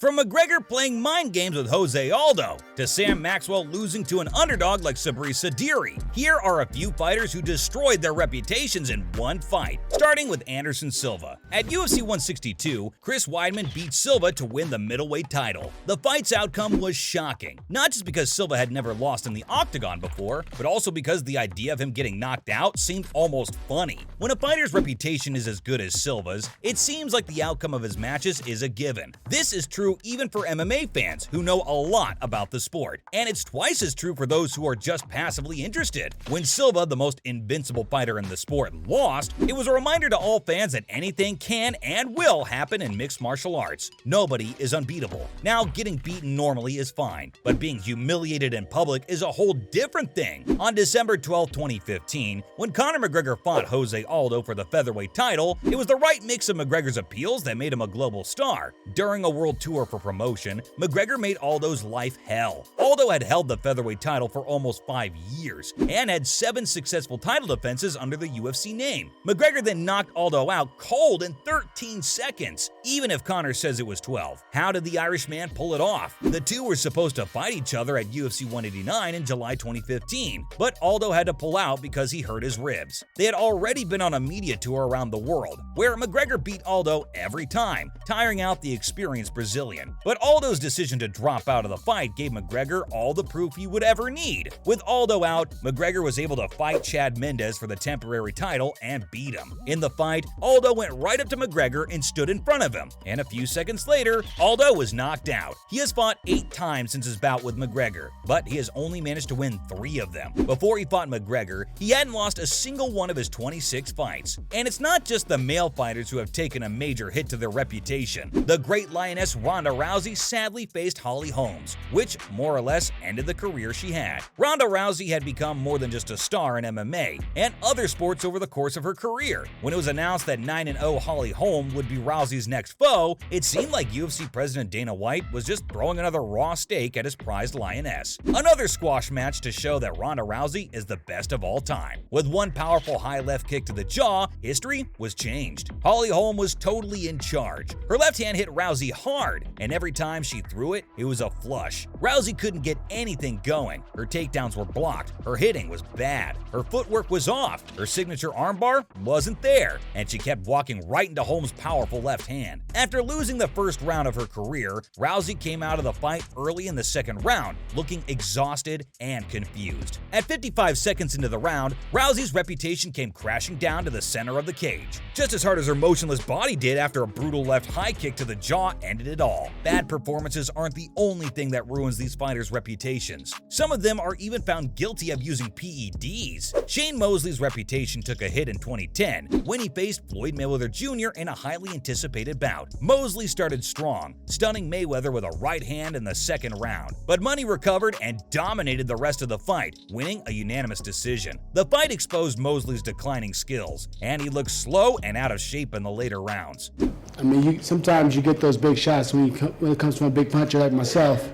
From McGregor playing mind games with Jose Aldo, to Sam Maxwell losing to an underdog like Sabri Sadiri, here are a few fighters who destroyed their reputations in one fight, starting with Anderson Silva. At UFC 162, Chris Weidman beat Silva to win the middleweight title. The fight's outcome was shocking, not just because Silva had never lost in the octagon before, but also because the idea of him getting knocked out seemed almost funny. When a fighter's reputation is as good as Silva's, it seems like the outcome of his matches is a given. This is true even for MMA fans who know a lot about the sport, and it's twice as true for those who are just passively interested. When Silva, the most invincible fighter in the sport, lost, it was a reminder to all fans that anything can and will happen in mixed martial arts. Nobody is unbeatable. Now, getting beaten normally is fine, but being humiliated in public is a whole different thing. On December 12, 2015, when Conor McGregor fought Jose Aldo for the featherweight title, it was the right mix of McGregor's appeals that made him a global star. During a world tour for promotion, McGregor made Aldo's life hell. Aldo had held the featherweight title for almost 5 years and had 7 successful title defenses under the UFC name. McGregor then knocked Aldo out cold in 13 seconds, even if Conor says it was 12. How did the Irishman pull it off? The two were supposed to fight each other at UFC 189 in July 2015, but Aldo had to pull out because he hurt his ribs. They had already been on a media tour around the world, where McGregor beat Aldo every time, tiring out the experienced Brazilian. But Aldo's decision to drop out of the fight gave McGregor all the proof he would ever need. With Aldo out, McGregor was able to fight Chad Mendes for the temporary title and beat him. In the fight, Aldo went right up to McGregor and stood in front of him, and a few seconds later, Aldo was knocked out. He has fought 8 times since his bout with McGregor, but he has only managed to win 3 of them. Before he fought McGregor, he hadn't lost a single one of his 26 fights. And it's not just the male fighters who have taken a major hit to their reputation. The great lioness Ronda Rousey sadly faced Holly Holmes, which more or less ended the career she had. Ronda Rousey had become more than just a star in MMA and other sports over the course of her career. When it was announced that 9-0 Holly Holm would be Rousey's next foe, it seemed like UFC President Dana White was just throwing another raw steak at his prized lioness. Another squash match to show that Ronda Rousey is the best of all time. With one powerful high left kick to the jaw, history was changed. Holly Holm was totally in charge. Her left hand hit Rousey hard, and every time she threw it, it was a flush. Rousey couldn't get anything going. Her takedowns were blocked, her hitting was bad, her footwork was off, her signature armbar wasn't there, and she kept walking right into Holmes' powerful left hand. After losing the first round of her career, Rousey came out of the fight early in the second round, looking exhausted and confused. At 55 seconds into the round, Rousey's reputation came crashing down to the center of the cage, just as hard as her motionless body did after a brutal left high kick to the jaw ended it all. Bad performances aren't the only thing that ruins these fighters' reputations. Some of them are even found guilty of using PEDs. Shane Mosley's reputation took a hit in 2010 when he faced Floyd Mayweather Jr. in a highly anticipated bout. Mosley started strong, stunning Mayweather with a right hand in the second round, but Money recovered and dominated the rest of the fight, winning a unanimous decision. The fight exposed Mosley's declining skills, and he looked slow and out of shape in the later rounds. I mean, sometimes you get those big shots when it comes from a big puncher like myself.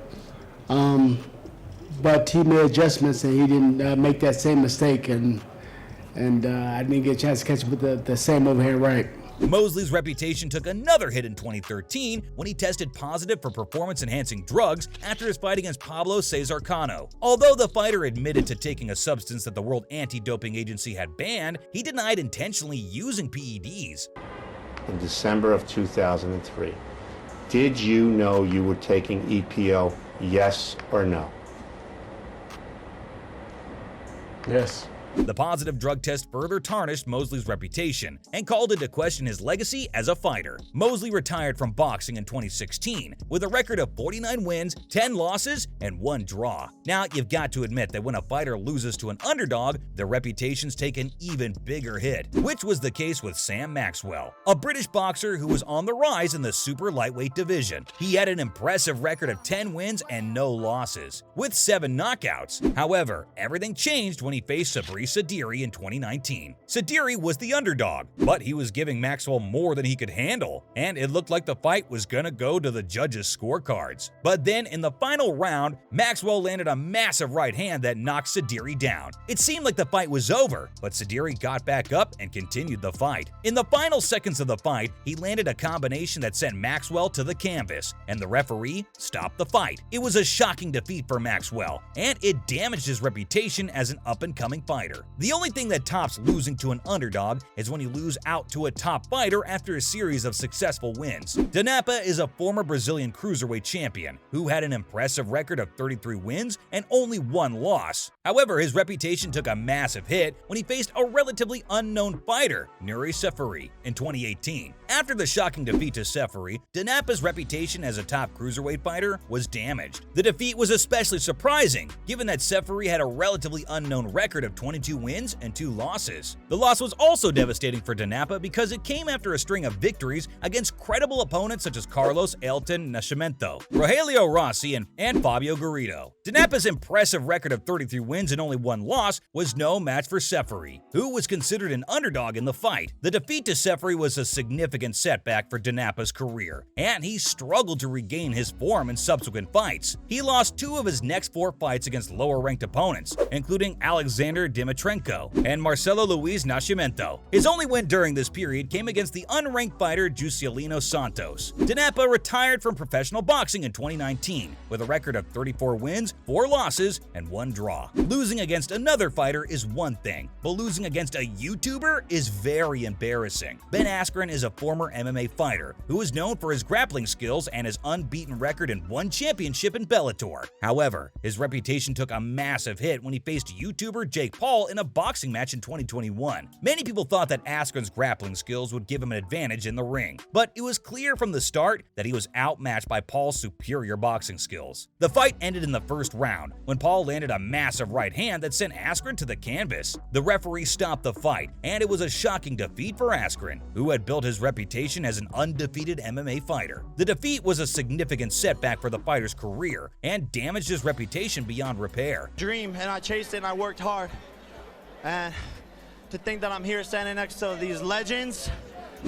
But he made adjustments and he didn't make that same mistake, and I didn't get a chance to catch him with the same overhand right. Mosley's reputation took another hit in 2013 when he tested positive for performance-enhancing drugs after his fight against Pablo Cesar Cano. Although the fighter admitted to taking a substance that the World Anti-Doping Agency had banned, he denied intentionally using PEDs. In December of 2003, did you know you were taking EPO, yes or no? Yes. The positive drug test further tarnished Mosley's reputation and called into question his legacy as a fighter. Mosley retired from boxing in 2016 with a record of 49 wins, 10 losses, and 1 draw. Now, you've got to admit that when a fighter loses to an underdog, their reputations take an even bigger hit, which was the case with Sam Maxwell, a British boxer who was on the rise in the super lightweight division. He had an impressive record of 10 wins and no losses, with 7 knockouts. However, everything changed when he faced Sabri Sadiri in 2019. Sadiri was the underdog, but he was giving Maxwell more than he could handle, and it looked like the fight was gonna go to the judges' scorecards. But then in the final round, Maxwell landed a massive right hand that knocked Sadiri down. It seemed like the fight was over, but Sadiri got back up and continued the fight. In the final seconds of the fight, he landed a combination that sent Maxwell to the canvas, and the referee stopped the fight. It was a shocking defeat for Maxwell, and it damaged his reputation as an up-and-coming fighter. The only thing that tops losing to an underdog is when you lose out to a top fighter after a series of successful wins. Danapa is a former Brazilian cruiserweight champion who had an impressive record of 33 wins and only one loss. However, his reputation took a massive hit when he faced a relatively unknown fighter, Nuri Seferi, in 2018. After the shocking defeat to Seferi, Danapa's reputation as a top cruiserweight fighter was damaged. The defeat was especially surprising, given that Seferi had a relatively unknown record of 22 wins and 2 losses. The loss was also devastating for Danapa because it came after a string of victories against credible opponents such as Carlos Elton Nascimento, Rogelio Rossi, and Fabio Garrido. Danapa's impressive record of 33 wins and only 1 loss was no match for Seferi, who was considered an underdog in the fight. The defeat to Seferi was a significant setback for Danapa's career, and he struggled to regain his form in subsequent fights. He lost 2 of his next 4 fights against lower-ranked opponents, including Alexander Dimitrenko and Marcelo Luis Nascimento. His only win during this period came against the unranked fighter Juscelino Santos. Danapa retired from professional boxing in 2019 with a record of 34 wins, 4 losses, and 1 draw. Losing against another fighter is one thing, but losing against a YouTuber is very embarrassing. Ben Askren is a former MMA fighter who is known for his grappling skills and his unbeaten record in 1 championship in Bellator. However, his reputation took a massive hit when he faced YouTuber Jake Paul in a boxing match in 2021. Many people thought that Askren's grappling skills would give him an advantage in the ring, but it was clear from the start that he was outmatched by Paul's superior boxing skills. The fight ended in the first round when Paul landed a massive right hand that sent Askren to the canvas. The referee stopped the fight, and it was a shocking defeat for Askren, who had built his reputation as an undefeated MMA fighter. The defeat was a significant setback for the fighter's career and damaged his reputation beyond repair. Dream, and I chased it and I worked hard. And to think that I'm here standing next to these legends.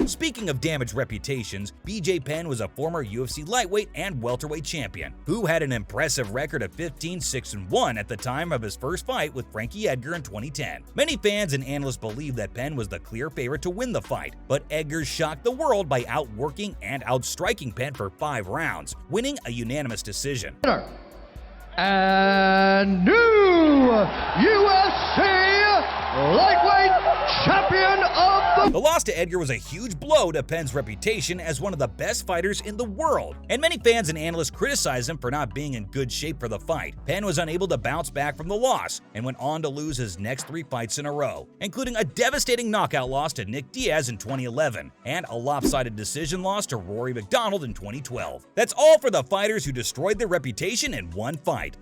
Speaking of damaged reputations, BJ Penn was a former UFC lightweight and welterweight champion who had an impressive record of 15-6-1 at the time of his first fight with Frankie Edgar in 2010. Many fans and analysts believe that Penn was the clear favorite to win the fight, but Edgar shocked the world by outworking and outstriking Penn for 5 rounds, winning a unanimous decision. And new UFC lightweight champion of The loss to Edgar was a huge blow to Penn's reputation as one of the best fighters in the world, and many fans and analysts criticized him for not being in good shape for the fight. Penn was unable to bounce back from the loss and went on to lose his next 3 fights in a row, including a devastating knockout loss to Nick Diaz in 2011 and a lopsided decision loss to Rory MacDonald in 2012. That's all for the fighters who destroyed their reputation in one fight.